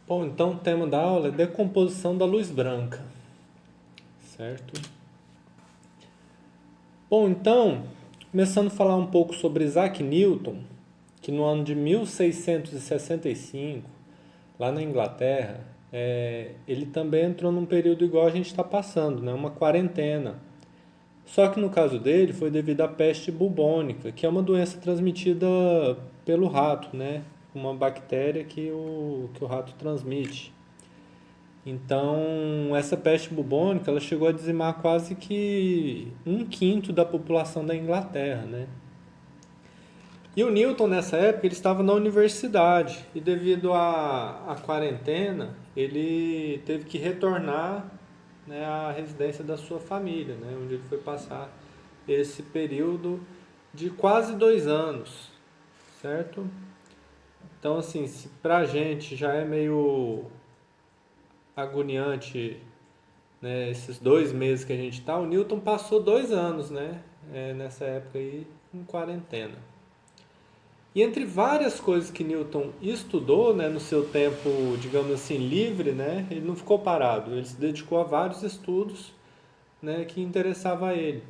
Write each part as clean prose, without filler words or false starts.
Bom, então o tema da aula é decomposição da luz branca, certo? Bom, então, começando a falar um pouco sobre Isaac Newton, que no ano de 1665, lá na Inglaterra, ele também entrou num período igual a gente está passando, né? Uma quarentena. Só que no caso dele foi devido à peste bubônica, que é uma doença transmitida pelo rato, né? Uma bactéria que o rato transmite. Então, essa peste bubônica, ela chegou a dizimar quase que um quinto da população da Inglaterra, né? E o Newton, nessa época, ele estava na universidade e devido à quarentena, ele teve que retornar, né, à residência da sua família, né, onde ele foi passar esse período de quase 2 anos, certo? Então, assim, se pra gente já é meio agoniante, né, esses 2 meses que a gente está, o Newton passou 2 anos, né, nessa época aí, em quarentena. E entre várias coisas que Newton estudou, né, no seu tempo, digamos assim, livre, né, ele não ficou parado, ele se dedicou a vários estudos, né, que interessavam a ele.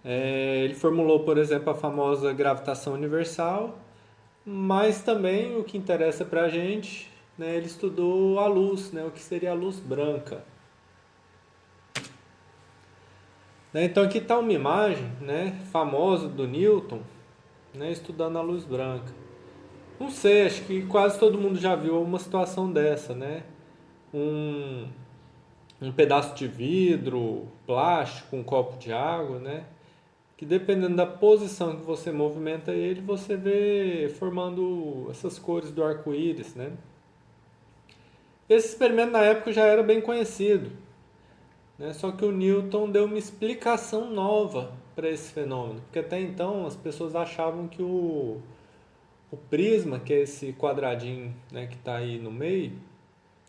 Ele formulou, por exemplo, a famosa gravitação universal, mas também o que interessa para a gente, né, ele estudou a luz, né, o que seria a luz branca. Né, então aqui está uma imagem, né, famosa do Newton, né, estudando a luz branca. Não sei, acho que quase todo mundo já viu uma situação dessa, né? Um, um pedaço de vidro, plástico, um copo de água, né? Que dependendo da posição que você movimenta ele, você vê formando essas cores do arco-íris, né? Esse experimento na época já era bem conhecido, né? Só que o Newton deu uma explicação nova para esse fenômeno, porque até então as pessoas achavam que o prisma, que é esse quadradinho, né, que está aí no meio,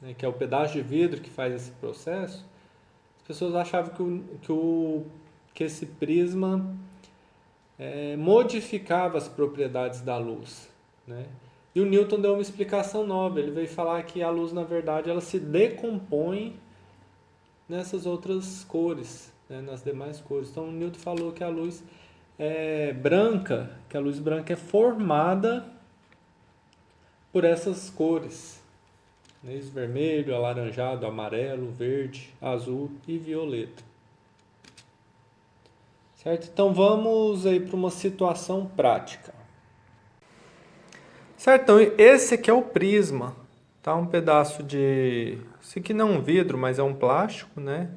né, que é o pedaço de vidro que faz esse processo, as pessoas achavam que esse prisma modificava as propriedades da luz, né? E o Newton deu uma explicação nova. Ele veio falar que a luz, na verdade, ela se decompõe nessas outras cores, né, nas demais cores. Então, o Newton falou que a luz é branca, que a luz branca é formada por essas cores, né? Vermelho, alaranjado, amarelo, verde, azul e violeta. Certo? Então vamos aí para uma situação prática. Certo? Então esse aqui é o prisma, tá? Um pedaço de, esse aqui não é um vidro, mas é um plástico, né?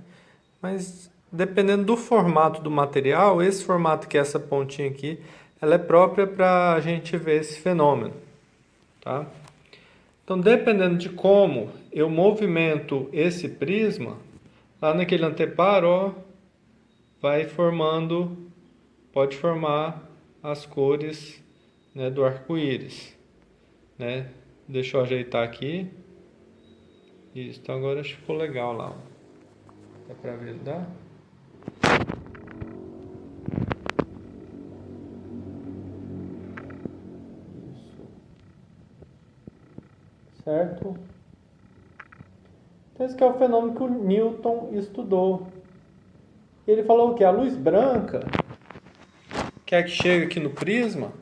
Mas dependendo do formato do material, esse formato que é essa pontinha aqui, ela é própria para a gente ver esse fenômeno, tá? Então, dependendo de como eu movimento esse prisma, lá naquele anteparo, ó, vai formando, pode formar as cores, né, do arco-íris, né? Deixa eu ajeitar aqui. Isso, então agora acho que ficou legal lá, ó. Dá pra ver, dá? Isso. Certo? Então esse aqui é o fenômeno que o Newton estudou. Ele falou que a luz branca, que é a que chega aqui no prisma,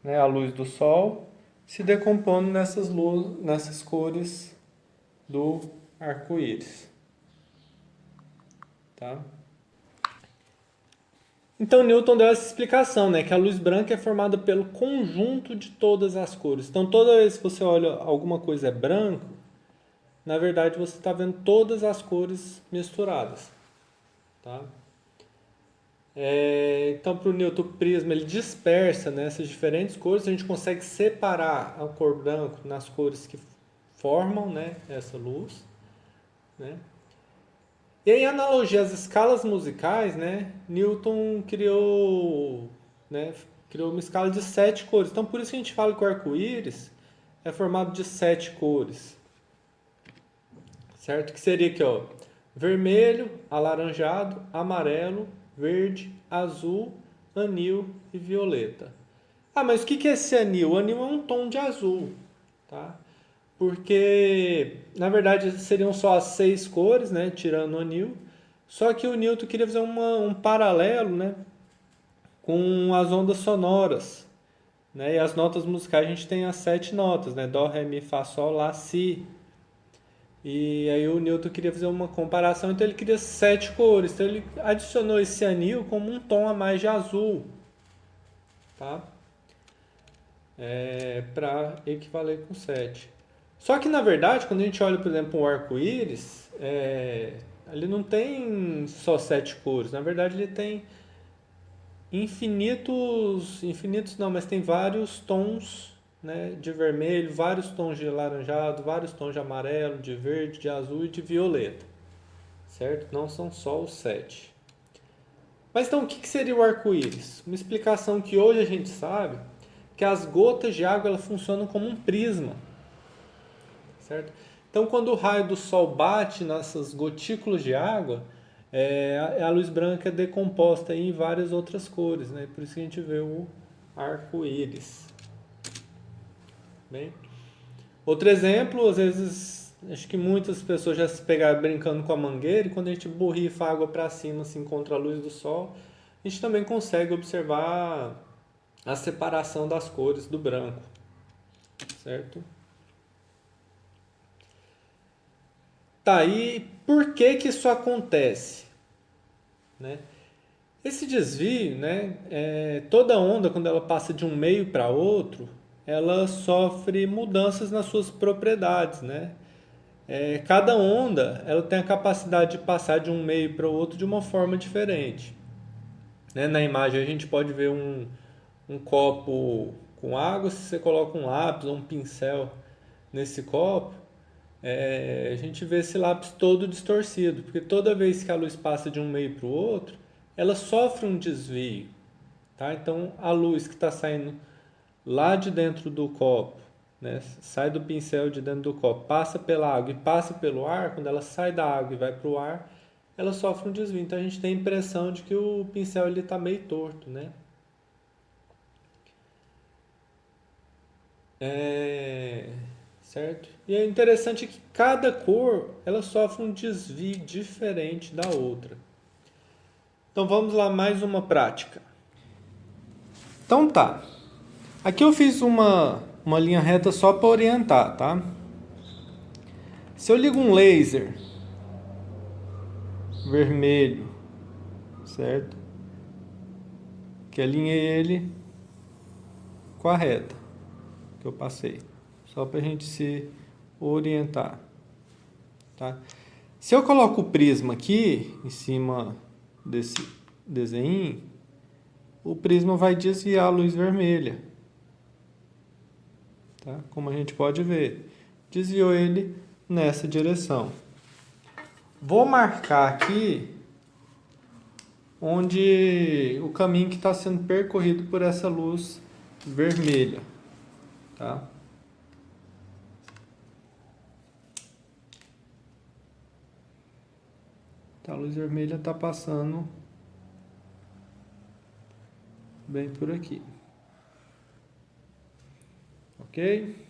né, a luz do sol, se decompondo nessas cores do arco-íris. Tá? Então Newton deu essa explicação, né, que a luz branca é formada pelo conjunto de todas as cores. Então toda vez que você olha alguma coisa é branco, na verdade você está vendo todas as cores misturadas. Tá? Então, para o Newton, o prisma ele dispersa, né, essas diferentes cores, a gente consegue separar a cor branca nas cores que formam, né, essa luz. Né? E aí, em analogia às escalas musicais, né, Newton criou uma escala de 7 cores. Então, por isso que a gente fala que o arco-íris é formado de 7 cores. Certo? Que seria aqui, ó, vermelho, alaranjado, amarelo, verde, azul, anil e violeta. Ah, mas o que é esse anil? O anil é um tom de azul, tá? porque na verdade seriam só as 6 cores, né, tirando o anil. Só que o Newton queria fazer um paralelo, né, com as ondas sonoras, né? E as notas musicais a gente tem as 7 notas, né? Dó, ré, mi, fá, sol, lá, si. E aí o Newton queria fazer uma comparação, então ele queria 7 cores. Então ele adicionou esse anil como um tom a mais de azul, tá? Para equivaler com 7. Só que na verdade, quando a gente olha, por exemplo, um arco-íris, ele não tem só 7 cores. Na verdade, ele tem infinitos não, mas tem vários tons, né, de vermelho, vários tons de laranjado, vários tons de amarelo, de verde, de azul e de violeta, certo? Não são só os 7. Mas então, o que seria o arco-íris? Uma explicação que hoje a gente sabe que as gotas de água elas funcionam como um prisma, certo? Então, quando o raio do sol bate nessas gotículas de água, a luz branca é decomposta em várias outras cores, né? Por isso que a gente vê o arco-íris. Bem, outro exemplo, às vezes, acho que muitas pessoas já se pegaram brincando com a mangueira e quando a gente borrifa a água para cima, assim, contra a luz do sol, a gente também consegue observar a separação das cores do branco, certo? Tá, e por que que isso acontece, né? Esse desvio, né, toda onda, quando ela passa de um meio para outro, ela sofre mudanças nas suas propriedades, né? Cada onda ela tem a capacidade de passar de um meio para o outro de uma forma diferente, né? Na imagem a gente pode ver um copo com água, se você coloca um lápis ou um pincel nesse copo, a gente vê esse lápis todo distorcido, porque toda vez que a luz passa de um meio para o outro, ela sofre um desvio, tá? Então a luz que está saindo lá de dentro do copo, né, sai do pincel de dentro do copo, passa pela água e passa pelo ar, quando ela sai da água e vai para o ar, ela sofre um desvio. Então a gente tem a impressão de que o pincel está meio torto, né? Certo? E é interessante que cada cor ela sofre um desvio diferente da outra. Então vamos lá, mais uma prática. Então tá. Aqui eu fiz uma linha reta só para orientar, tá? Se eu ligo um laser vermelho, certo? Que alinhei ele com a reta que eu passei, só para a gente se orientar, tá? Se eu coloco o prisma aqui em cima desse desenho, o prisma vai desviar a luz vermelha, tá? Como a gente pode ver, desviou ele nessa direção. Vou marcar aqui onde o caminho que está sendo percorrido por essa luz vermelha, tá? A luz vermelha está passando bem por aqui, ok?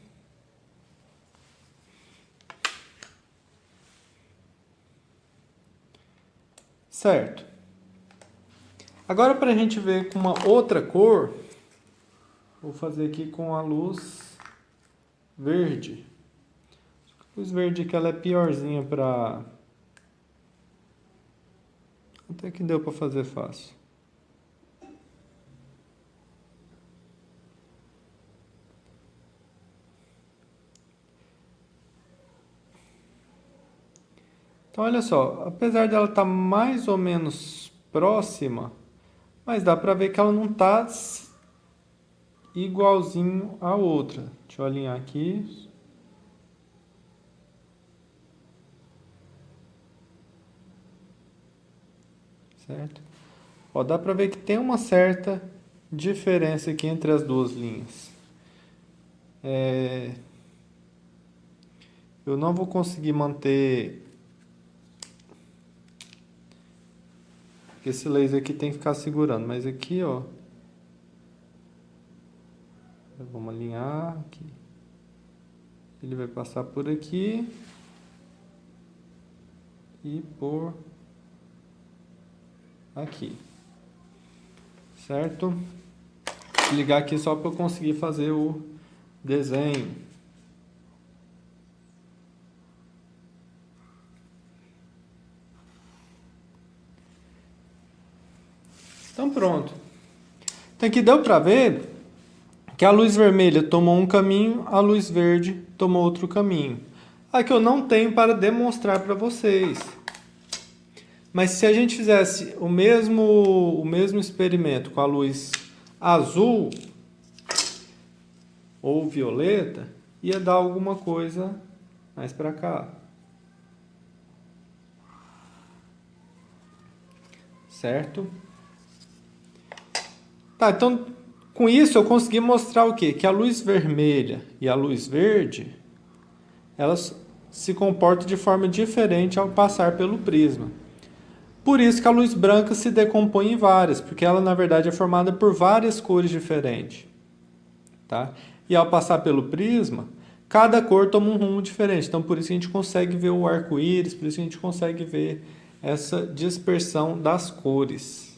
Certo. Agora para a gente ver com uma outra cor, vou fazer aqui com a luz verde. A luz verde que ela é piorzinha para... Até que deu para fazer fácil. Então olha só, apesar dela estar mais ou menos próxima, mas dá para ver que ela não está igualzinho a outra. Deixa eu alinhar aqui. Certo? Ó, dá para ver que tem uma certa diferença aqui entre as duas linhas. Eu não vou conseguir manter... Esse laser aqui tem que ficar segurando, mas aqui, ó... Vamos alinhar aqui. ele vai passar por aqui e por aqui, certo? Vou ligar aqui só para eu conseguir fazer o desenho. Então pronto. Então aqui deu para ver que a luz vermelha tomou um caminho, a luz verde tomou outro caminho. Aqui eu não tenho para demonstrar para vocês. Mas se a gente fizesse o mesmo experimento com a luz azul ou violeta, ia dar alguma coisa mais para cá. Certo? Tá, então com isso eu consegui mostrar o quê? Que a luz vermelha e a luz verde, elas se comportam de forma diferente ao passar pelo prisma. Por isso que a luz branca se decompõe em várias, porque ela na verdade é formada por várias cores diferentes. Tá? E ao passar pelo prisma, cada cor toma um rumo diferente. Então por isso que a gente consegue ver o arco-íris, por isso que a gente consegue ver essa dispersão das cores.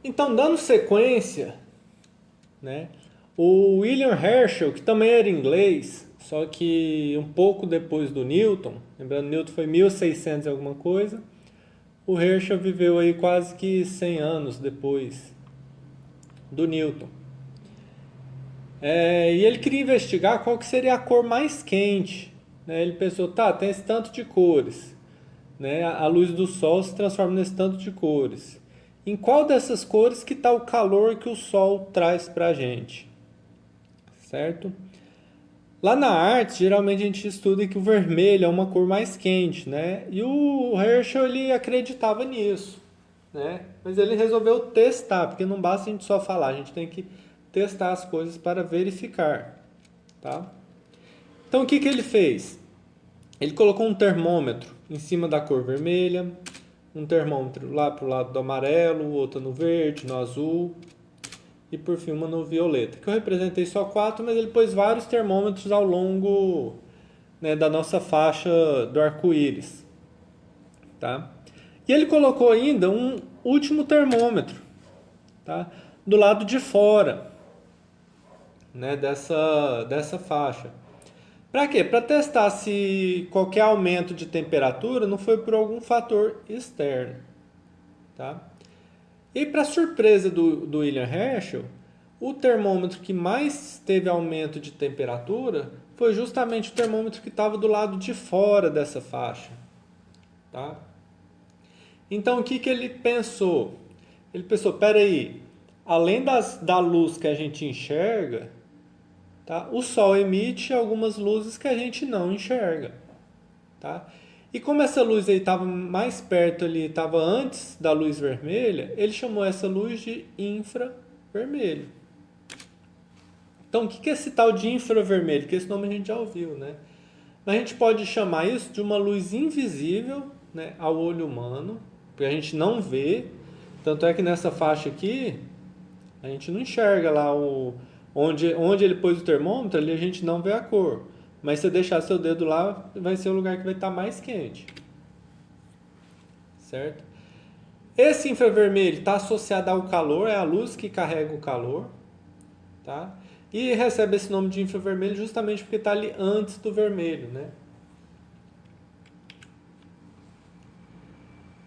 Então, dando sequência, né, o William Herschel, que também era inglês, só que um pouco depois do Newton, lembrando, Newton foi 1600 e alguma coisa, o Herschel viveu aí quase que 100 anos depois do Newton. E ele queria investigar qual que seria a cor mais quente. Né? Ele pensou, tá, tem esse tanto de cores. Né? A luz do Sol se transforma nesse tanto de cores. Em qual dessas cores que está o calor que o Sol traz para a gente? Certo? Lá na arte, geralmente a gente estuda que o vermelho é uma cor mais quente, né? E o Herschel, ele acreditava nisso, né? Mas ele resolveu testar, porque não basta a gente só falar, a gente tem que testar as coisas para verificar, tá? Então, o que ele fez? Ele colocou um termômetro em cima da cor vermelha, um termômetro lá para o lado do amarelo, outro no verde, no azul e por fim uma no violeta. Que eu representei só 4, mas ele pôs vários termômetros ao longo, né, da nossa faixa do arco-íris. Tá? E ele colocou ainda um último termômetro, tá, do lado de fora, né, dessa faixa. Para quê? Para testar se qualquer aumento de temperatura não foi por algum fator externo. Tá? E para surpresa do William Herschel, o termômetro que mais teve aumento de temperatura foi justamente o termômetro que estava do lado de fora dessa faixa. Tá? Então o que ele pensou? Ele pensou, peraí, além da luz que a gente enxerga, tá? O Sol emite algumas luzes que a gente não enxerga. Tá? E como essa luz aí estava mais perto ali, estava antes da luz vermelha, ele chamou essa luz de infravermelho. Então, o que é esse tal de infravermelho? Que esse nome a gente já ouviu, né? Mas a gente pode chamar isso de uma luz invisível, né, ao olho humano, porque a gente não vê. Tanto é que nessa faixa aqui, a gente não enxerga lá onde ele pôs o termômetro, ali a gente não vê a cor. Mas se você deixar seu dedo lá, vai ser o lugar que vai estar mais quente. Certo? Esse infravermelho está associado ao calor, é a luz que carrega o calor. Tá? E recebe esse nome de infravermelho justamente porque está ali antes do vermelho. Né?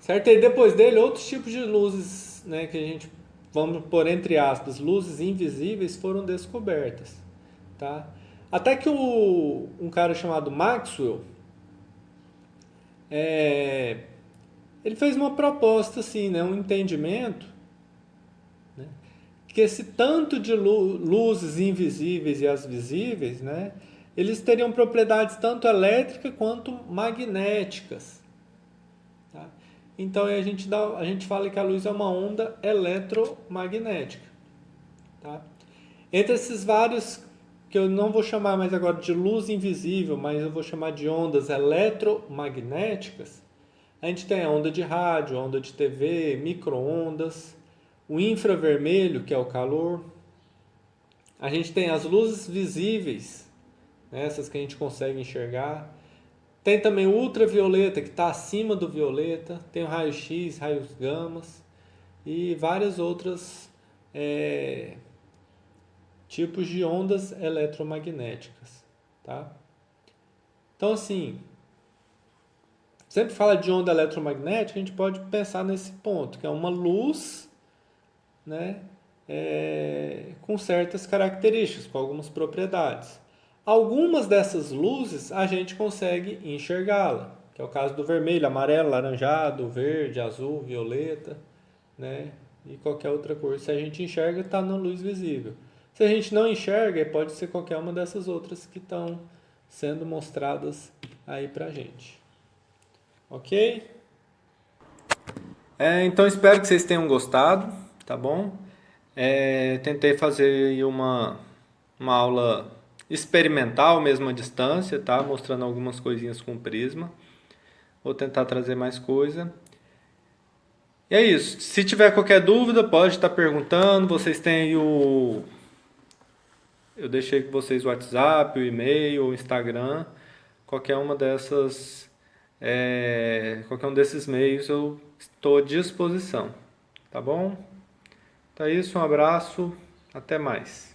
Certo? E depois dele, outros tipos de luzes, né, que a gente, vamos pôr entre aspas, luzes invisíveis foram descobertas. Tá? Até que um cara chamado Maxwell, ele fez uma proposta assim, né, um entendimento, né, que esse tanto de luzes invisíveis e as visíveis, né, eles teriam propriedades tanto elétricas quanto magnéticas. Tá? Então a gente fala que a luz é uma onda eletromagnética. Tá? Entre esses vários que eu não vou chamar mais agora de luz invisível, mas eu vou chamar de ondas eletromagnéticas, a gente tem a onda de rádio, a onda de TV, micro-ondas, o infravermelho, que é o calor. A gente tem as luzes visíveis, né, essas que a gente consegue enxergar. Tem também o ultravioleta, que está acima do violeta. Tem o raio-x, raios gamas e várias outras tipos de ondas eletromagnéticas, tá? Então, assim, sempre fala de onda eletromagnética, a gente pode pensar nesse ponto, que é uma luz, né, com certas características, com algumas propriedades. Algumas dessas luzes a gente consegue enxergá-la, que é o caso do vermelho, amarelo, laranjado, verde, azul, violeta, né, e qualquer outra cor. Se a gente enxerga, está na luz visível. Se a gente não enxerga, pode ser qualquer uma dessas outras que estão sendo mostradas aí pra gente. Ok? Então espero que vocês tenham gostado, tá bom? Tentei fazer aí uma aula experimental mesmo à distância, tá? Mostrando algumas coisinhas com prisma. Vou tentar trazer mais coisa. E é isso. Se tiver qualquer dúvida, pode estar perguntando. Vocês têm aí eu deixei com vocês o WhatsApp, o e-mail, o Instagram. Qualquer uma dessas, qualquer um desses meios eu estou à disposição. Tá bom? Então é isso, um abraço, até mais.